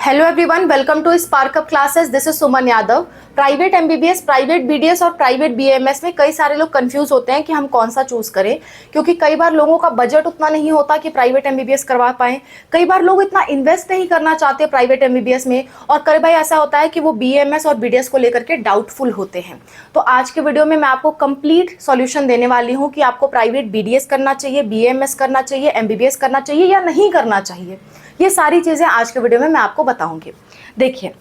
Hello everyone, welcome to spark up classes. This is Suman Yadav. Private MBBS, private BDS और private BMS में कई सारे लोग कंफ्यूज होते हैं कि हम कौन सा चूज करें, क्योंकि कई बार लोगों का बजट उतना नहीं होता कि प्राइवेट एमबीबीएस करवा पाएं। कई बार लोग इतना इन्वेस्ट नहीं करना चाहते प्राइवेट एमबीबीएस में, और कई बार ऐसा होता है कि वो बीएमएस और बीडीएस को लेकर के डाउटफुल होते हैं। तो आज के वीडियो में मैं आपको कंप्लीट सॉल्यूशन देने वाली हूँ कि आपको प्राइवेट बीडीएस करना चाहिए, बीएमएस करना चाहिए, एमबीबीएस करना चाहिए या नहीं करना चाहिए। ये सारी चीजें आज के वीडियो में मैं आपको बताऊंगी। देखिए,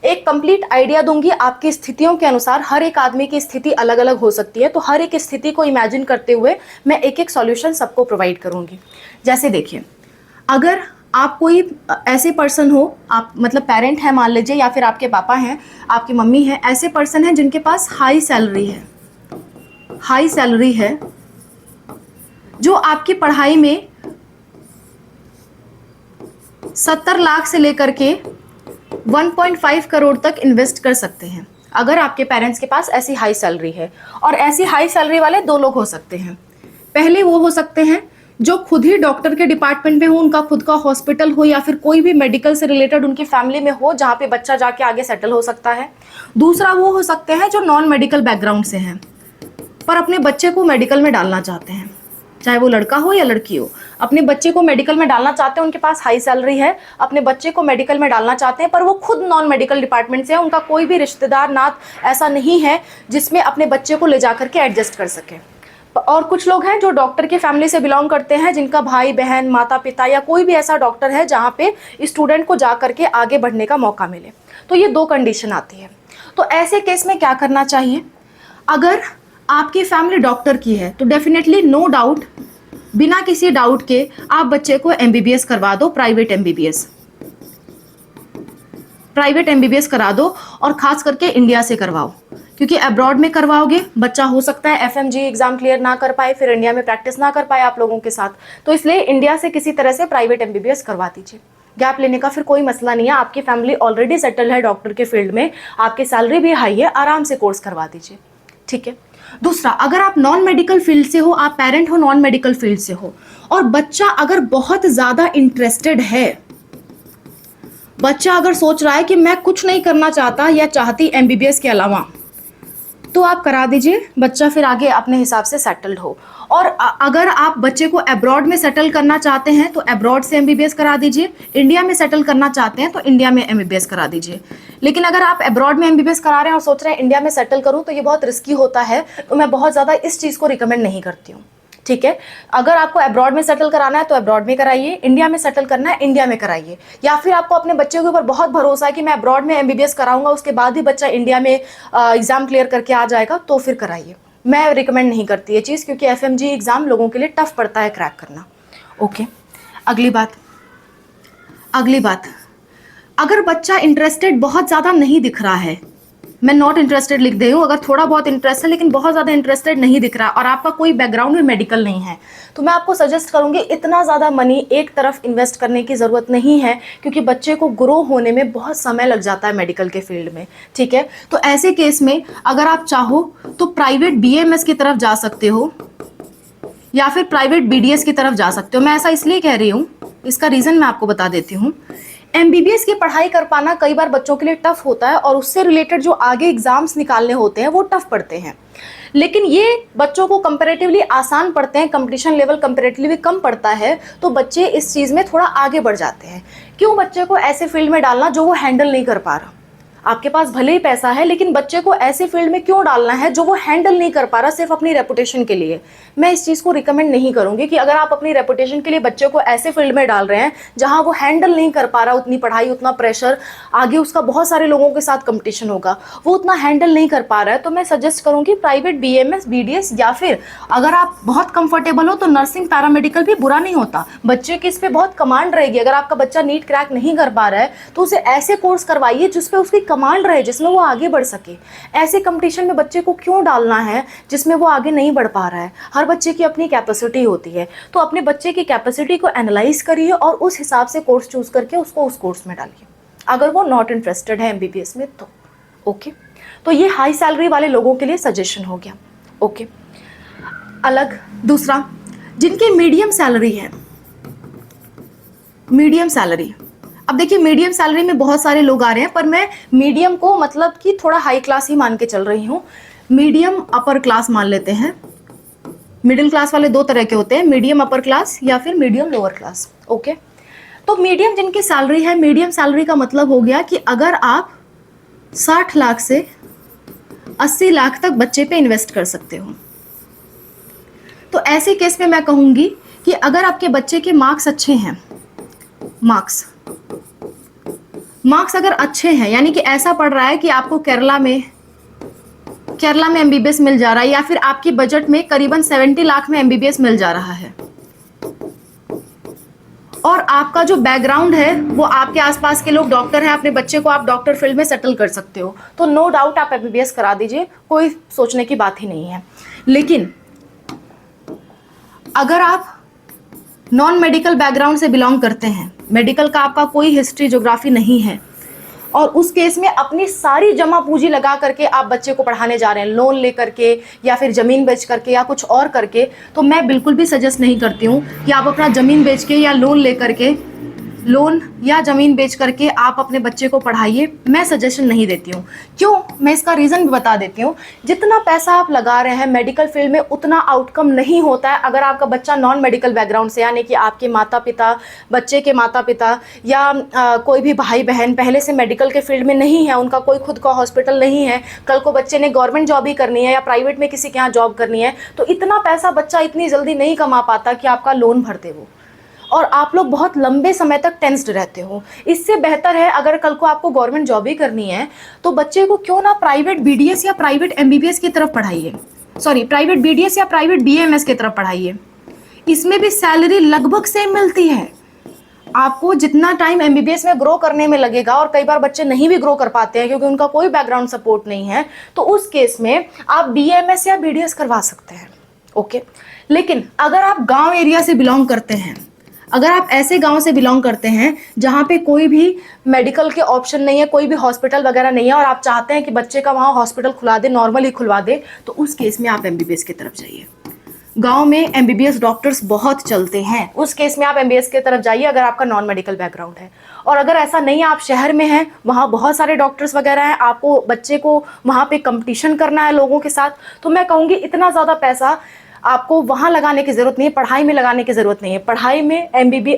एक कंप्लीट आइडिया दूंगी। आपकी स्थितियों के अनुसार हर एक आदमी की स्थिति अलग अलग हो सकती है, तो हर एक स्थिति को इमेजिन करते हुए मैं एक एक सॉल्यूशन सबको प्रोवाइड करूंगी। जैसे देखिए, अगर आप कोई ऐसे पर्सन हो, आप मतलब पेरेंट है मान लीजिए, या फिर आपके पापा हैं, आपकी मम्मी है, ऐसे पर्सन हैं जिनके पास हाई सैलरी है, जो आपकी पढ़ाई में 70 लाख से लेकर के 1.5 करोड़ तक इन्वेस्ट कर सकते हैं। अगर आपके पेरेंट्स के पास ऐसी हाई सैलरी है, और ऐसी हाई सैलरी वाले दो लोग हो सकते हैं। पहले वो हो सकते हैं जो खुद ही डॉक्टर के डिपार्टमेंट में हो, उनका खुद का हॉस्पिटल हो, या फिर कोई भी मेडिकल से रिलेटेड उनकी फैमिली में हो जहाँ पे बच्चा जाके आगे सेटल हो सकता है। दूसरा वो हो सकते हैं जो नॉन मेडिकल बैकग्राउंड से हैं, पर अपने बच्चे को मेडिकल में डालना चाहते हैं, चाहे वो लड़का हो या लड़की हो। अपने बच्चे को मेडिकल में डालना चाहते हैं, उनके पास हाई सैलरी है, अपने बच्चे को मेडिकल में डालना चाहते हैं, पर वो खुद नॉन मेडिकल डिपार्टमेंट से है, उनका कोई भी रिश्तेदार नात ऐसा नहीं है जिसमें अपने बच्चे को ले जाकर के एडजस्ट कर सके। और कुछ लोग हैं जो डॉक्टर की फैमिली से बिलोंग करते हैं, जिनका भाई बहन, माता पिता या कोई भी ऐसा डॉक्टर है जहाँ पे स्टूडेंट को जा करके आगे बढ़ने का मौका मिले। तो ये दो कंडीशन आती है। तो ऐसे केस में क्या करना चाहिए? अगर आपकी फैमिली डॉक्टर की है तो डेफिनेटली नो डाउट, बिना किसी डाउट के आप बच्चे को एमबीबीएस करवा दो, प्राइवेट एमबीबीएस करा दो, और खास करके इंडिया से करवाओ, क्योंकि अब्रॉड में करवाओगे बच्चा हो सकता है एफएमजी एग्जाम क्लियर ना कर पाए, फिर इंडिया में प्रैक्टिस ना कर पाए आप लोगों के साथ। तो इसलिए इंडिया से किसी तरह से प्राइवेट एमबीबीएस करवा दीजिए। गैप लेने का फिर कोई मसला नहीं है, आपकी फैमिली ऑलरेडी सेटल है डॉक्टर के फील्ड में, आपकी सैलरी भी हाई है, आराम से कोर्स करवा दीजिए। ठीक है। दूसरा, अगर आप नॉन मेडिकल फील्ड से हो, आप पेरेंट हो नॉन मेडिकल फील्ड से हो, और बच्चा अगर बहुत ज्यादा इंटरेस्टेड है, बच्चा अगर सोच रहा है कि मैं कुछ नहीं करना चाहता या चाहती एमबीबीएस के अलावा, तो आप करा दीजिए, बच्चा फिर आगे अपने हिसाब से सेटल्ड हो। और अगर आप बच्चे को अब्रॉड में सेटल करना चाहते हैं तो अब्रॉड से एमबीबीएस करा दीजिए, इंडिया में सेटल करना चाहते हैं तो इंडिया में एमबीबीएस करा दीजिए। लेकिन अगर आप अब्रॉड में एमबीबीएस करा रहे हैं और सोच रहे हैं इंडिया में सेटल करूं, तो ये बहुत रिस्की होता है, तो मैं बहुत ज़्यादा इस चीज़ को रिकमेंड नहीं करती हूँ। ठीक है। अगर आपको अब्रॉड में सेटल कराना है तो अब्रॉड में कराइए, इंडिया में सेटल करना है इंडिया में कराइए, या फिर आपको अपने बच्चे के ऊपर बहुत भरोसा है कि मैं अब्रॉड में एमबीबीएस कराऊंगा, उसके बाद ही बच्चा इंडिया में एग्जाम क्लियर करके आ जाएगा, तो फिर कराइए। मैं रिकमेंड नहीं करती ये चीज़, क्योंकि एफएमजी एग्जाम लोगों के लिए टफ पड़ता है क्रैक करना। ओके। अगली बात, अगर बच्चा इंटरेस्टेड बहुत ज़्यादा नहीं दिख रहा है, मैं नॉट इंटरेस्टेड लिख दे हूँ, अगर थोड़ा बहुत इंटरेस्ट है लेकिन बहुत ज़्यादा इंटरेस्टेड नहीं दिख रहा, और आपका कोई बैकग्राउंड में मेडिकल नहीं है, तो मैं आपको सजेस्ट करूँगी इतना ज़्यादा मनी एक तरफ इन्वेस्ट करने की ज़रूरत नहीं है, क्योंकि बच्चे को ग्रो होने में बहुत समय लग जाता है मेडिकल के फील्ड में। ठीक है। तो ऐसे केस में अगर आप चाहो तो प्राइवेट बीएमएस की तरफ जा सकते हो, या फिर प्राइवेट बीडीएस की तरफ जा सकते हो। मैं ऐसा इसलिए कह रही हूँ, इसका रीज़न मैं आपको बता देती हूँ। एमबीबीएस की पढ़ाई कर पाना कई बार बच्चों के लिए टफ होता है, और उससे रिलेटेड जो आगे एग्जाम्स निकालने होते हैं वो टफ पड़ते हैं, लेकिन ये बच्चों को कंपैरेटिवली आसान पड़ते हैं, कंपटीशन लेवल कंपैरेटिवली कम पड़ता है, तो बच्चे इस चीज़ में थोड़ा आगे बढ़ जाते हैं। क्यों बच्चे को ऐसे फील्ड में डालना जो वो हैंडल नहीं कर पा रहा? आपके पास भले ही पैसा है, लेकिन बच्चे को ऐसे फील्ड में क्यों डालना है जो वो हैंडल नहीं कर पा रहा, सिर्फ अपनी रेपुटेशन के लिए? मैं इस चीज़ को रिकमेंड नहीं करूंगी कि अगर आप अपनी रेपुटेशन के लिए बच्चे को ऐसे फील्ड में डाल रहे हैं जहां वो हैंडल नहीं कर पा रहा, उतनी पढ़ाई, उतना प्रेशर, आगे उसका बहुत सारे लोगों के साथ कंपटीशन होगा, वो उतना हैंडल नहीं कर पा रहा है, तो मैं सजेस्ट करूंगी प्राइवेट बीएमएस, बीडीएस, या फिर अगर आप बहुत कंफर्टेबल हो तो नर्सिंग, पैरामेडिकल भी बुरा नहीं होता। बच्चे की इस पर बहुत कमांड रहेगी। अगर आपका बच्चा नीट क्रैक नहीं कर पा रहा है तो उसे ऐसे कोर्स करवाइए जिसपे उसकी कमांड रहे, जिसमें वो आगे बढ़ सके। ऐसे कंपटीशन में बच्चे को क्यों डालना है जिसमें वो आगे नहीं बढ़ पा रहा है? हर बच्चे की अपनी कैपेसिटी होती है, तो अपने बच्चे की कैपेसिटी को एनालाइज करिए और उस हिसाब से कोर्स चूज करके उसको उस कोर्स में डालिए, अगर वो नॉट इंटरेस्टेड है एमबीबीएस में तो। ओके। तो ये हाई सैलरी वाले लोगों के लिए सजेशन हो गया। ओके। अलग दूसरा, जिनकी मीडियम सैलरी है, मीडियम सैलरी, अब देखिए मीडियम सैलरी में बहुत सारे लोग आ रहे हैं, पर मैं मीडियम को मतलब कि थोड़ा हाई क्लास ही मान के चल रही हूँ। मीडियम अपर क्लास मान लेते हैं। मिडिल क्लास वाले दो तरह के होते हैं, मीडियम अपर क्लास या फिर मीडियम लोअर क्लास। ओके, तो मीडियम जिनकी सैलरी है, मीडियम सैलरी का मतलब हो गया कि अगर आप 60 लाख से 80 लाख तक बच्चे पे इन्वेस्ट कर सकते हो, तो ऐसे केस में मैं कहूंगी कि अगर आपके बच्चे के मार्क्स अच्छे हैं, मार्क्स अगर अच्छे हैं, यानी कि ऐसा पढ़ रहा है कि आपको केरला में एमबीबीएस मिल जा रहा है, या फिर आपकी बजट में करीबन 70 लाख में एमबीबीएस मिल जा रहा है, और आपका जो बैकग्राउंड है वो आपके आसपास के लोग डॉक्टर हैं, अपने बच्चे को आप डॉक्टर फील्ड में सेटल कर सकते हो, तो नो डाउट आप एमबीबीएस करा दीजिए, कोई सोचने की बात ही नहीं है। लेकिन अगर आप नॉन मेडिकल बैकग्राउंड से बिलोंग करते हैं, मेडिकल का आपका कोई हिस्ट्री ज्योग्राफी नहीं है, और उस केस में अपनी सारी जमा पूंजी लगा करके आप बच्चे को पढ़ाने जा रहे हैं, लोन लेकर के या फिर ज़मीन बेच करके या कुछ और करके, तो मैं बिल्कुल भी सजेस्ट नहीं करती हूँ कि आप अपना ज़मीन बेच के या लोन लेकर के, लोन या ज़मीन बेच करके आप अपने बच्चे को पढ़ाइए। मैं सजेशन नहीं देती हूँ। क्यों? मैं इसका रीज़न भी बता देती हूँ। जितना पैसा आप लगा रहे हैं मेडिकल फील्ड में, उतना आउटकम नहीं होता है अगर आपका बच्चा नॉन मेडिकल बैकग्राउंड से, यानी कि आपके माता पिता, बच्चे के माता पिता या कोई भी भाई बहन पहले से मेडिकल के फील्ड में नहीं है, उनका कोई खुद का हॉस्पिटल नहीं है, कल को बच्चे ने गवर्नमेंट जॉब ही करनी है या प्राइवेट में किसी के यहाँ जॉब करनी है, तो इतना पैसा बच्चा इतनी जल्दी नहीं कमा पाता कि आपका लोन भर दे वो, और आप लोग बहुत लंबे समय तक टेंस्ड रहते हो। इससे बेहतर है अगर कल को आपको गवर्नमेंट जॉब ही करनी है तो बच्चे को क्यों ना प्राइवेट बीडीएस या प्राइवेट एमबीबीएस की तरफ पढ़ाइए, प्राइवेट बीडीएस या प्राइवेट बीएमएस की तरफ पढ़ाइए। इसमें भी सैलरी लगभग सेम मिलती है। आपको जितना टाइम एमबीबीएस में ग्रो करने में लगेगा, और कई बार बच्चे नहीं भी ग्रो कर पाते हैं क्योंकि उनका कोई बैकग्राउंड सपोर्ट नहीं है, तो उस केस में आप बीएमएस या बीडीएस करवा सकते हैं। ओके, लेकिन अगर आप गांव एरिया से बिलोंग करते हैं, अगर आप ऐसे गांव से बिलोंग करते हैं जहां पे कोई भी मेडिकल के ऑप्शन नहीं है, कोई भी हॉस्पिटल वगैरह नहीं है, और आप चाहते हैं कि बच्चे का वहां हॉस्पिटल खुला दे, नॉर्मली खुलवा दे, तो उस केस में आप एमबीबीएस की तरफ जाइए। गांव में एमबीबीएस डॉक्टर्स बहुत चलते हैं, उस केस में आप एमबीबीएस की तरफ जाइए अगर आपका नॉन मेडिकल बैकग्राउंड है। और अगर ऐसा नहीं है, आप शहर में हैं, वहाँ बहुत सारे डॉक्टर्स वगैरह हैं, आपको बच्चे को वहाँ पे कंपटीशन करना है लोगों के साथ, तो मैं कहूँगी इतना ज़्यादा पैसा आपको वहाँ लगाने की ज़रूरत नहीं है, पढ़ाई में लगाने की ज़रूरत नहीं है। पढ़ाई में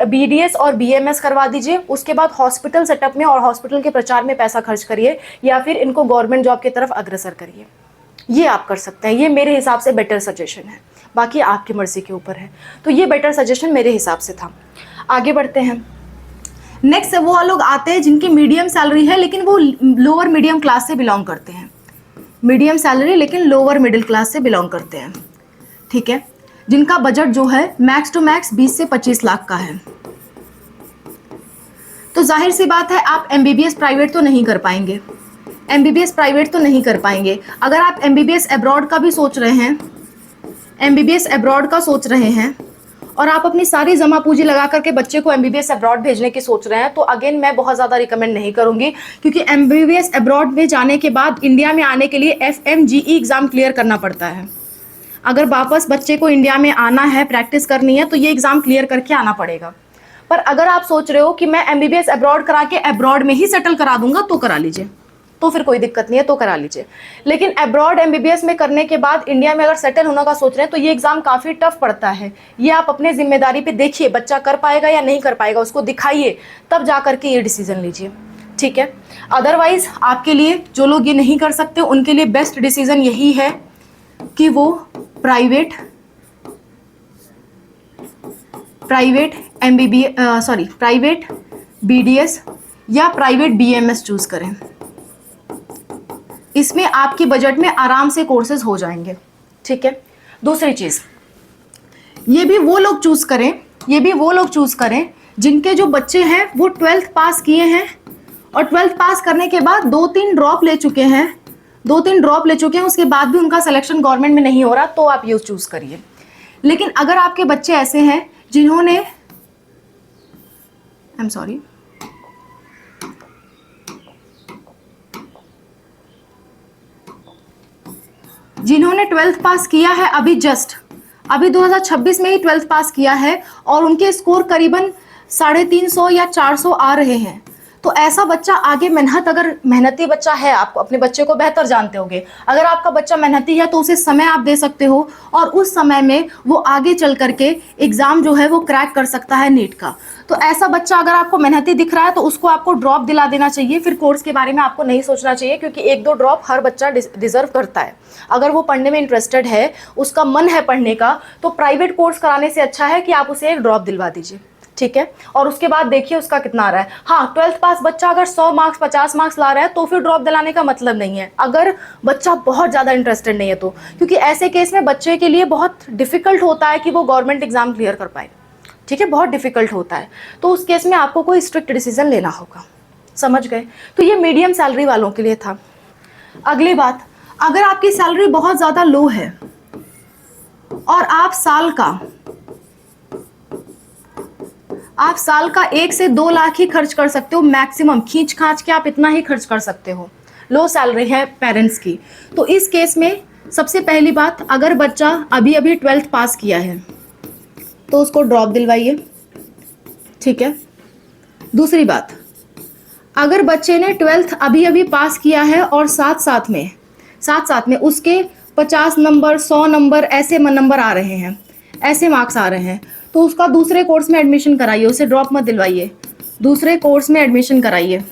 बीडीएस और बीएमएस करवा दीजिए, उसके बाद हॉस्पिटल सेटअप में और हॉस्पिटल के प्रचार में पैसा खर्च करिए, या फिर इनको गवर्नमेंट जॉब की तरफ अग्रसर करिए। ये आप कर सकते हैं, ये मेरे हिसाब से बेटर सजेशन है, बाकी आपकी मर्जी के ऊपर है। तो ये बेटर सजेशन मेरे हिसाब से था। आगे बढ़ते हैं। नेक्स्ट वो लोग आते हैं जिनकी मीडियम सैलरी है लेकिन वो लोअर मीडियम क्लास से बिलोंग करते हैं। मीडियम सैलरी लेकिन लोअर मिडिल क्लास से बिलोंग करते हैं, ठीक है, जिनका बजट जो है मैक्स टू मैक्स 20 से 25 लाख का है। तो जाहिर सी बात है आप एमबीबीएस प्राइवेट तो नहीं कर पाएंगे, एमबीबीएस प्राइवेट तो नहीं कर पाएंगे। अगर आप एमबीबीएस अब्रॉड का भी सोच रहे हैं, एमबीबीएस अब्रॉड का सोच रहे हैं, और आप अपनी सारी जमा पूंजी लगा करके बच्चे को एमबीबीएस अब्रॉड भेजने की सोच रहे हैं, तो अगेन मैं बहुत ज़्यादा रिकमेंड नहीं करूंगी, क्योंकि एमबीबीएस अब्रॉड में जाने के बाद इंडिया में आने के लिए FMGE एग्ज़ाम क्लियर करना पड़ता है। अगर वापस बच्चे को इंडिया में आना है, प्रैक्टिस करनी है, तो ये एग्ज़ाम क्लियर करके आना पड़ेगा। पर अगर आप सोच रहे हो कि मैं एमबीबीएस अब्रॉड करा के अब्रॉड में ही सेटल करा दूंगा, तो करा लीजिए, तो फिर कोई दिक्कत नहीं है, तो करा लीजिए। लेकिन अब्रॉड एमबीबीएस में करने के बाद इंडिया में अगर सेटल होने का सोच रहे हैं, तो ये एग्ज़ाम काफ़ी टफ पड़ता है। ये आप अपने जिम्मेदारी पे देखिए, बच्चा कर पाएगा या नहीं कर पाएगा, उसको दिखाइए, तब जा करके ये डिसीजन लीजिए, ठीक है। अदरवाइज आपके लिए, जो लोग ये नहीं कर सकते, उनके लिए बेस्ट डिसीजन यही है कि वो प्राइवेट बीडीएस या प्राइवेट बीएमएस चूज करें। इसमें आपकी बजट में आराम से कोर्सेज हो जाएंगे, ठीक है। दूसरी चीज, ये भी वो लोग चूज करें जिनके जो बच्चे हैं वो 12th पास किए हैं, और 12th पास करने के बाद 2-3 ड्रॉप ले चुके हैं, उसके बाद भी उनका सिलेक्शन गवर्नमेंट में नहीं हो रहा, तो आप ये चूज करिए। लेकिन अगर आपके बच्चे ऐसे हैं जिन्होंने जिन्होंने 12th पास किया है अभी 2026 में ही 12th पास किया है, और उनके स्कोर करीबन 350 या 400 आ रहे हैं, तो ऐसा बच्चा आगे अगर मेहनती बच्चा है, आप अपने बच्चे को बेहतर जानते होंगे, अगर आपका बच्चा मेहनती है तो उसे समय आप दे सकते हो और उस समय में वो आगे चल करके एग्जाम जो है वो क्रैक कर सकता है नीट का। तो ऐसा बच्चा अगर आपको मेहनती दिख रहा है तो उसको आपको ड्रॉप दिला देना चाहिए, फिर कोर्स के बारे में आपको नहीं सोचना चाहिए, क्योंकि 1-2 ड्रॉप हर बच्चा डिजर्व करता है। अगर वो पढ़ने में इंटरेस्टेड है, उसका मन है पढ़ने का, तो प्राइवेट कोर्स कराने से अच्छा है कि आप उसे एक ड्रॉप दिलवा दीजिए, ठीक है। और उसके बाद देखिए उसका कितना आ रहा है। हाँ, 12th पास बच्चा अगर 100 मार्क्स 50 मार्क्स ला रहा है तो फिर ड्रॉप दिलाने का मतलब नहीं है, अगर बच्चा बहुत ज़्यादा इंटरेस्टेड नहीं है तो, क्योंकि ऐसे केस में बच्चे के लिए बहुत डिफिकल्ट होता है कि वो गवर्नमेंट एग्जाम क्लियर कर पाए, ठीक है, बहुत डिफिकल्ट होता है। तो उस केस में आपको कोई स्ट्रिक्ट डिसीजन लेना होगा, समझ गए। तो ये मीडियम सैलरी वालों के लिए था। अगली बात, अगर आपकी सैलरी बहुत ज़्यादा लो है और आप साल का 1 से 2 लाख ही खर्च कर सकते हो मैक्सिमम, खींच खांच के आप इतना ही खर्च कर सकते हो, लो सैलरी है पेरेंट्स की, तो इस केस में सबसे पहली बात, अगर बच्चा अभी अभी 12th पास किया है तो उसको ड्रॉप दिलवाइए, ठीक है। दूसरी बात, अगर बच्चे ने 12th अभी अभी पास किया है और साथ साथ में उसके 50 नंबर 100 नंबर ऐसे नंबर आ रहे हैं, ऐसे मार्क्स आ रहे हैं, तो उसका दूसरे कोर्स में एडमिशन कराइए, उसे ड्रॉप मत दिलवाइए, दूसरे कोर्स में एडमिशन कराइए।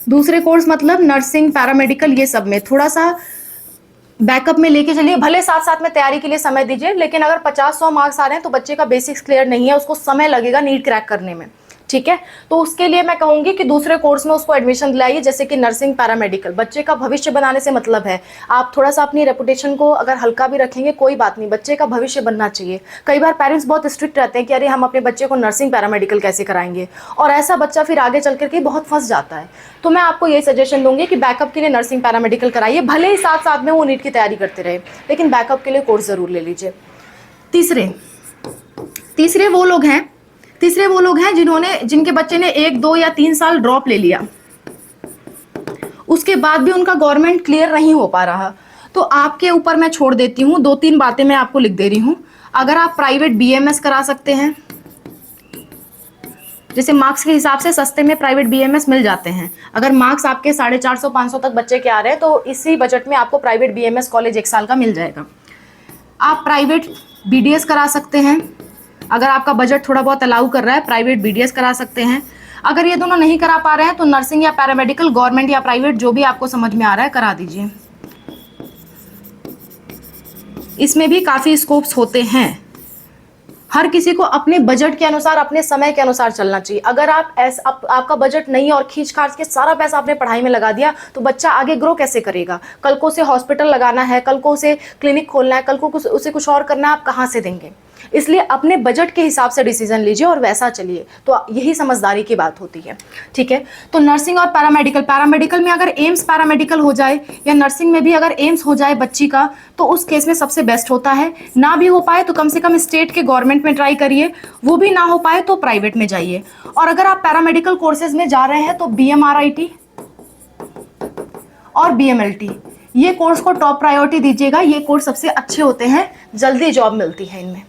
दूसरे कोर्स मतलब नर्सिंग, पैरामेडिकल, ये सब में थोड़ा सा बैकअप में लेके चलिए, भले साथ साथ में तैयारी के लिए समय दीजिए, लेकिन अगर 50-100 मार्क्स आ रहे हैं तो बच्चे का बेसिक्स क्लियर नहीं है, उसको समय लगेगा नीट क्रैक करने में, ठीक है। तो उसके लिए मैं कहूंगी कि दूसरे कोर्स में उसको एडमिशन दिलाइए, जैसे कि नर्सिंग, पैरामेडिकल। बच्चे का भविष्य बनाने से मतलब है, आप थोड़ा सा अपनी रेपुटेशन को अगर हल्का भी रखेंगे कोई बात नहीं, बच्चे का भविष्य बनना चाहिए। कई बार पेरेंट्स बहुत स्ट्रिक्ट रहते हैं कि अरे हम अपने बच्चे को नर्सिंग पैरामेडिकल कैसे कराएंगे, और ऐसा बच्चा फिर आगे चल करके बहुत फंस जाता है। तो मैं आपको यही सजेशन दूंगी कि बैकअप के लिए नर्सिंग पैरामेडिकल कराइए, भले ही साथ साथ में वो नीट की तैयारी करते रहे, लेकिन बैकअप के लिए कोर्स जरूर ले लीजिए। तीसरे वो लोग हैं जिनके बच्चे ने 1, 2 या 3 साल ड्रॉप ले लिया, उसके बाद भी उनका गवर्नमेंट क्लियर नहीं हो पा रहा, तो आपके ऊपर मैं छोड़ देती हूँ, 2-3 बातें मैं आपको लिख दे रही हूँ। अगर आप प्राइवेट BMS करा सकते हैं, जैसे मार्क्स के हिसाब से सस्ते में प्राइवेट BMS मिल जाते हैं, अगर मार्क्स आपके 450-500 तक बच्चे के आ रहे हैं तो इसी बजट में आपको प्राइवेट BMS कॉलेज 1 साल का मिल जाएगा। आप प्राइवेट BDS करा सकते हैं, अगर आपका बजट थोड़ा बहुत अलाउ कर रहा है, प्राइवेट BDS करा सकते हैं। अगर ये दोनों नहीं करा पा रहे हैं तो नर्सिंग या पैरामेडिकल, गवर्नमेंट या प्राइवेट, जो भी आपको समझ में आ रहा है करा दीजिए। इसमें भी काफ़ी स्कोप्स होते हैं, हर किसी को अपने बजट के अनुसार, अपने समय के अनुसार चलना चाहिए। अगर आपका बजट नहीं है और खींच खाच के सारा पैसा आपने पढ़ाई में लगा दिया तो बच्चा आगे ग्रो कैसे करेगा? कल को उसे हॉस्पिटल लगाना है, कल को उसे क्लिनिक खोलना है, कल को उसे कुछ और करना है, आप कहाँ से देंगे? इसलिए अपने बजट के हिसाब से डिसीजन लीजिए और वैसा चलिए, तो यही समझदारी की बात होती है, ठीक है। तो नर्सिंग और पैरामेडिकल में अगर एम्स पैरामेडिकल हो जाए या नर्सिंग में भी अगर एम्स हो जाए बच्ची का, तो उस केस में सबसे बेस्ट होता है। ना भी हो पाए तो कम से कम स्टेट के गवर्नमेंट में ट्राई करिए, वो भी ना हो पाए तो प्राइवेट में जाइए। और अगर आप पैरामेडिकल कोर्सेज में जा रहे हैं तो BMRIT और BMLT, ये कोर्स को टॉप प्रायोरिटी दीजिएगा। ये कोर्स सबसे अच्छे होते हैं, जल्दी जॉब मिलती है इनमें,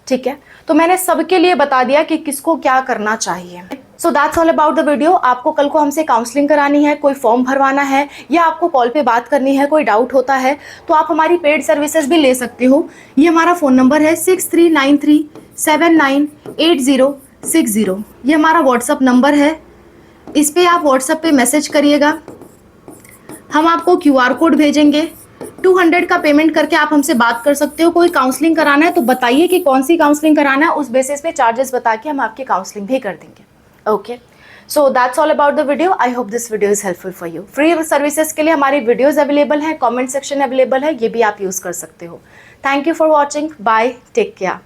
ठीक है। तो मैंने सबके लिए बता दिया कि किसको क्या करना चाहिए। सो that's all about the video. आपको कल को हमसे काउंसलिंग करानी है, कोई फॉर्म भरवाना है या आपको कॉल पे बात करनी है, कोई डाउट होता है तो आप हमारी पेड सर्विसेज भी ले सकते हो। ये हमारा फ़ोन नंबर है 6393798060। ये हमारा व्हाट्सअप नंबर है, इस पर आप व्हाट्सअप पे मैसेज करिएगा, हम आपको QR कोड भेजेंगे। 200 का पेमेंट करके आप हमसे बात कर सकते हो। कोई काउंसलिंग कराना है तो बताइए कि कौन सी काउंसलिंग कराना है, उस बेसिस पे चार्जेस बता के हम आपकी काउंसलिंग भी कर देंगे। Okay, so that's all about the video. I hope this video is helpful for you. Free services के लिए हमारी वीडियोज अवेलेबल है, कमेंट सेक्शन अवेलेबल है, ये भी आप यूज़ कर सकते हो। Thank you for watching, bye, take care.